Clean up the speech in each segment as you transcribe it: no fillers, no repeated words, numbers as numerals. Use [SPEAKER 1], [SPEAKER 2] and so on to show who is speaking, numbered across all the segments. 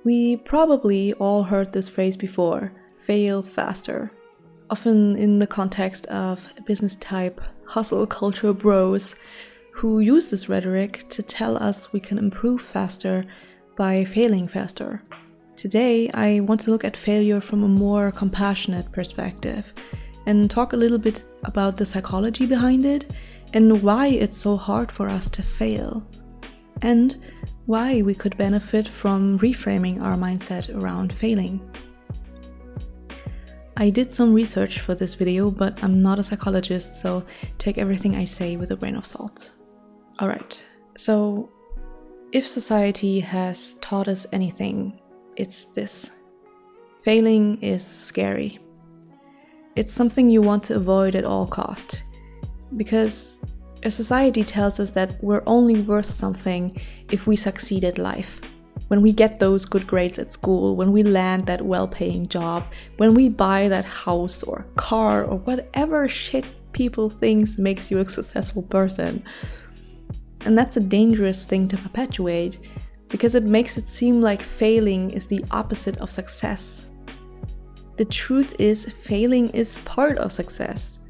[SPEAKER 1] We probably all heard this phrase before, fail faster, often in the context of business type hustle culture bros who use this rhetoric to tell us we can improve faster by failing faster. Today, I want to look at failure from a more compassionate perspective and talk a little bit about the psychology behind it and why it's so hard for us to fail, and why we could benefit from reframing our mindset around failing. I did some research for this video, but I'm not a psychologist, so take everything I say with a grain of salt. Alright, so if society has taught us anything, it's this. Failing is scary. It's something you want to avoid at all cost, because a society tells us that we're only worth something if we succeed at life. When we get those good grades at school, when we land that well-paying job, when we buy that house or car or whatever shit people think makes you a successful person. And that's a dangerous thing to perpetuate, because it makes it seem like failing is the opposite of success. The truth is, failing is part of success.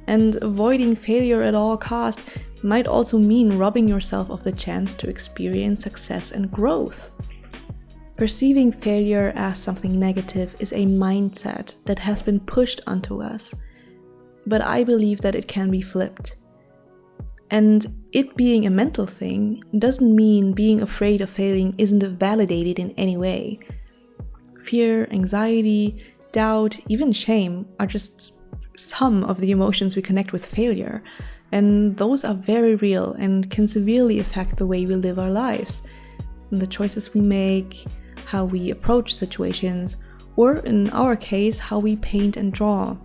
[SPEAKER 1] And avoiding failure at all costs might also mean robbing yourself of the chance to experience success and growth. Perceiving failure as something negative is a mindset that has been pushed onto us, but I believe that it can be flipped. And it being a mental thing doesn't mean being afraid of failing isn't validated in any way. Fear, anxiety, doubt, even shame are just some of the emotions we connect with failure, and those are very real and can severely affect the way we live our lives, and the choices we make, how we approach situations, or in our case, how we paint and draw.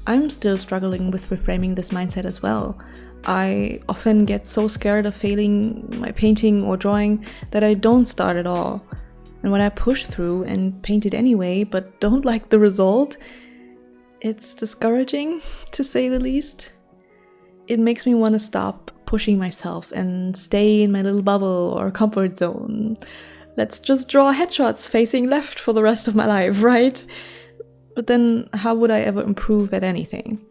[SPEAKER 1] I'm still struggling with reframing this mindset as well. I often get so scared of failing my painting or drawing that I don't start at all. And when I push through and paint it anyway, but don't like the result, it's discouraging, to say the least. It makes me want to stop pushing myself and stay in my little bubble or comfort zone. Let's just draw headshots facing left for the rest of my life, right? But then how would I ever improve at anything?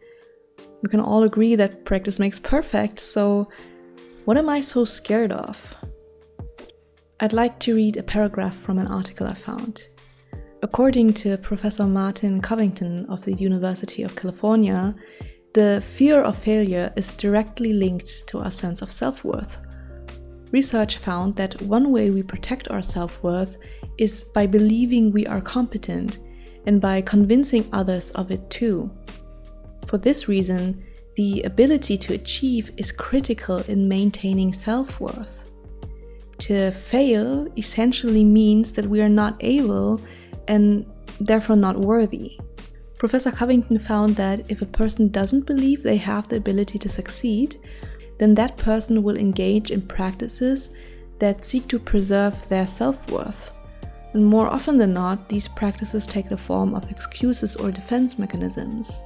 [SPEAKER 1] We can all agree that practice makes perfect, so what am I so scared of? I'd like to read a paragraph from an article I found. According to Professor Martin Covington of the University of California, the fear of failure is directly linked to our sense of self-worth. Research found that one way we protect our self-worth is by believing we are competent and by convincing others of it too. For this reason, the ability to achieve is critical in maintaining self-worth. To fail essentially means that we are not able and therefore not worthy. Professor Covington found that if a person doesn't believe they have the ability to succeed, then that person will engage in practices that seek to preserve their self-worth. And more often than not, these practices take the form of excuses or defense mechanisms.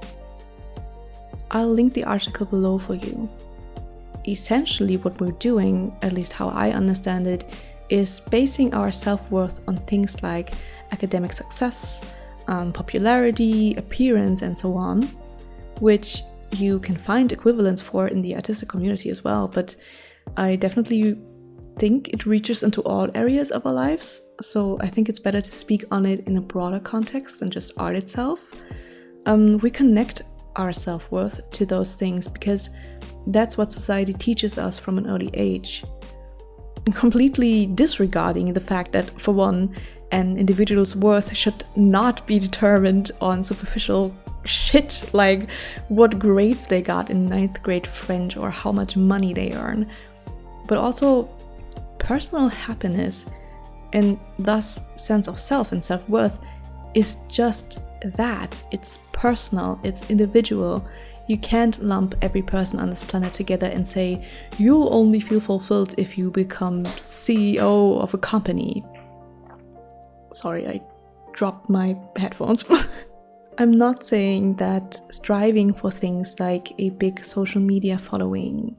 [SPEAKER 1] I'll link the article below for you. Essentially, what we're doing, at least how I understand it, is basing our self-worth on things like academic success, popularity, appearance, and so on, which you can find equivalents for in the artistic community as well, but I definitely think it reaches into all areas of our lives, so I think it's better to speak on it in a broader context than just art itself. We connect our self-worth to those things because that's what society teaches us from an early age, completely disregarding the fact that, for one, an individual's worth should not be determined on superficial shit like what grades they got in 9th grade French or how much money they earn, but also personal happiness and thus sense of self and self-worth is just that. It's personal, it's individual. You can't lump every person on this planet together and say, you'll only feel fulfilled if you become CEO of a company. Sorry, I dropped my headphones. I'm not saying that striving for things like a big social media following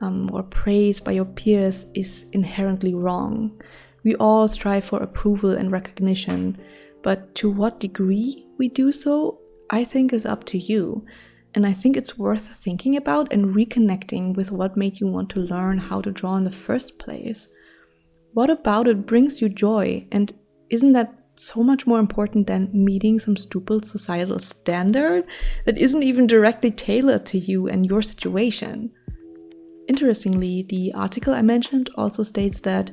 [SPEAKER 1] or praise by your peers is inherently wrong. We all strive for approval and recognition, but to what degree we do so, I think is up to you. And I think it's worth thinking about and reconnecting with what made you want to learn how to draw in the first place. What about it brings you joy? And isn't that so much more important than meeting some stupid societal standard that isn't even directly tailored to you and your situation? Interestingly, the article I mentioned also states that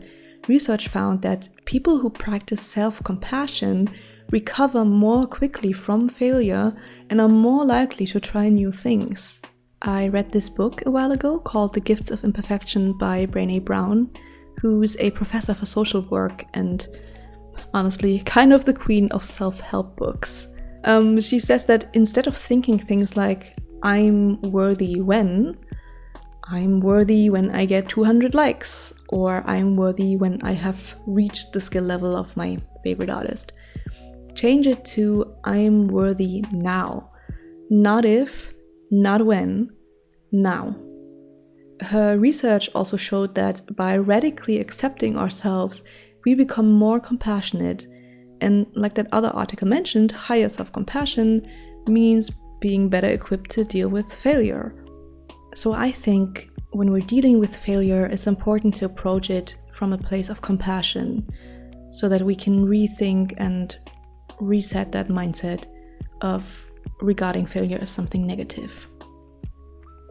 [SPEAKER 1] research found that people who practice self-compassion recover more quickly from failure and are more likely to try new things. I read this book a while ago called The Gifts of Imperfection by Brené Brown, who's a professor for social work and honestly kind of the queen of self-help books. She says that instead of thinking things like, I'm worthy when I get 200 likes, or I'm worthy when I have reached the skill level of my favorite artist, change it to I'm worthy now. Not if, not when, now. Her research also showed that by radically accepting ourselves, we become more compassionate. And like that other article mentioned, higher self-compassion means being better equipped to deal with failure. So I think when we're dealing with failure, it's important to approach it from a place of compassion so that we can rethink and reset that mindset of regarding failure as something negative.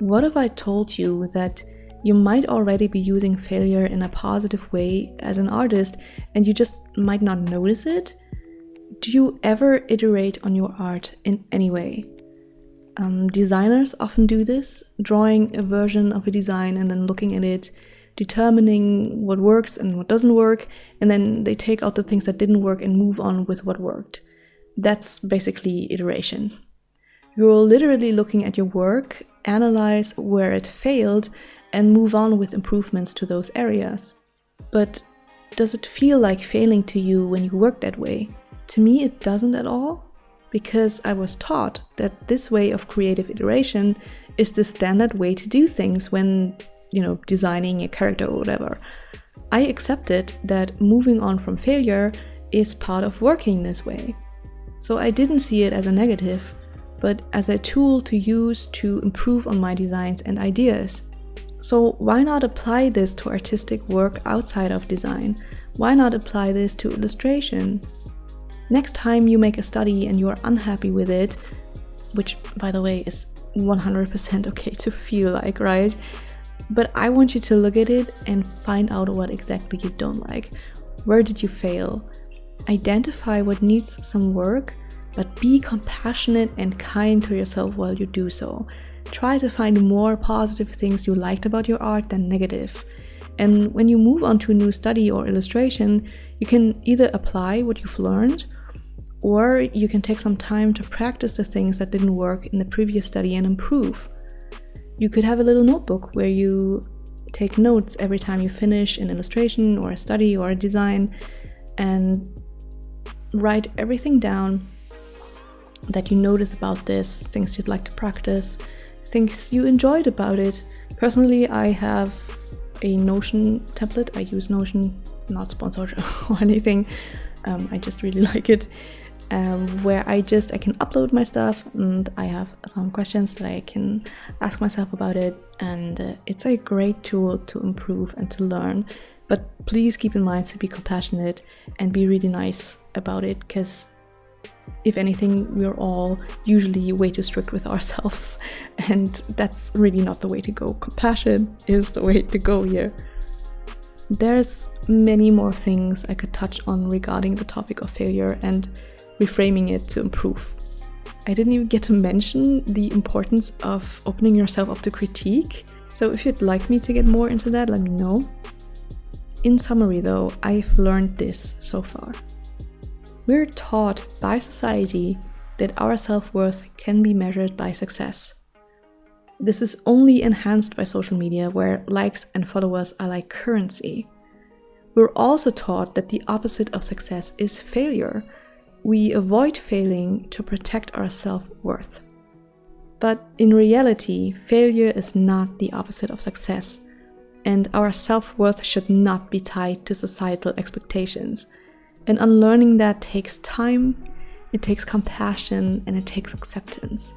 [SPEAKER 1] What if I told you that you might already be using failure in a positive way as an artist and you just might not notice it? Do you ever iterate on your art in any way? Designers often do this, drawing a version of a design and then looking at it, determining what works and what doesn't work, and then they take out the things that didn't work and move on with what worked. That's basically iteration. You're literally looking at your work, analyze where it failed, and move on with improvements to those areas. But does it feel like failing to you when you work that way? To me, it doesn't at all, because I was taught that this way of creative iteration is the standard way to do things when, designing a character or whatever. I accepted that moving on from failure is part of working this way. So I didn't see it as a negative, but as a tool to use to improve on my designs and ideas. So why not apply this to artistic work outside of design? Why not apply this to illustration? Next time you make a study and you're unhappy with it, which by the way is 100% okay to feel like, right? But I want you to look at it and find out what exactly you don't like. Where did you fail? Identify what needs some work, but be compassionate and kind to yourself while you do so. Try to find more positive things you liked about your art than negative. And when you move on to a new study or illustration, you can either apply what you've learned, or you can take some time to practice the things that didn't work in the previous study and improve. You could have a little notebook where you take notes every time you finish an illustration or a study or a design and write everything down that you notice about this, things you'd like to practice, things you enjoyed about it. Personally, I have a Notion template. I use Notion, not sponsored or anything. I just really like it. Where I can upload my stuff and I have some questions that I can ask myself about it, and it's a great tool to improve and to learn. But please keep in mind to be compassionate and be really nice about it, because if anything, we're all usually way too strict with ourselves, and that's really not the way to go. Compassion is the way to go here. There's many more things I could touch on regarding the topic of failure and reframing it to improve. I didn't even get to mention the importance of opening yourself up to critique, so if you'd like me to get more into that, let me know. In summary though, I've learned this so far. We're taught by society that our self-worth can be measured by success. This is only enhanced by social media, where likes and followers are like currency. We're also taught that the opposite of success is failure. We avoid failing to protect our self-worth. But in reality, failure is not the opposite of success. and our self-worth should not be tied to societal expectations. And unlearning that takes time, it takes compassion, and it takes acceptance.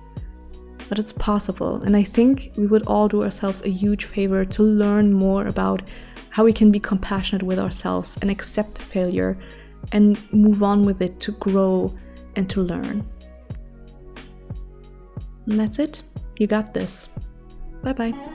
[SPEAKER 1] But it's possible, and I think we would all do ourselves a huge favor to learn more about how we can be compassionate with ourselves and accept failure and move on with it to grow and to learn. And that's it. You got this. Bye-bye.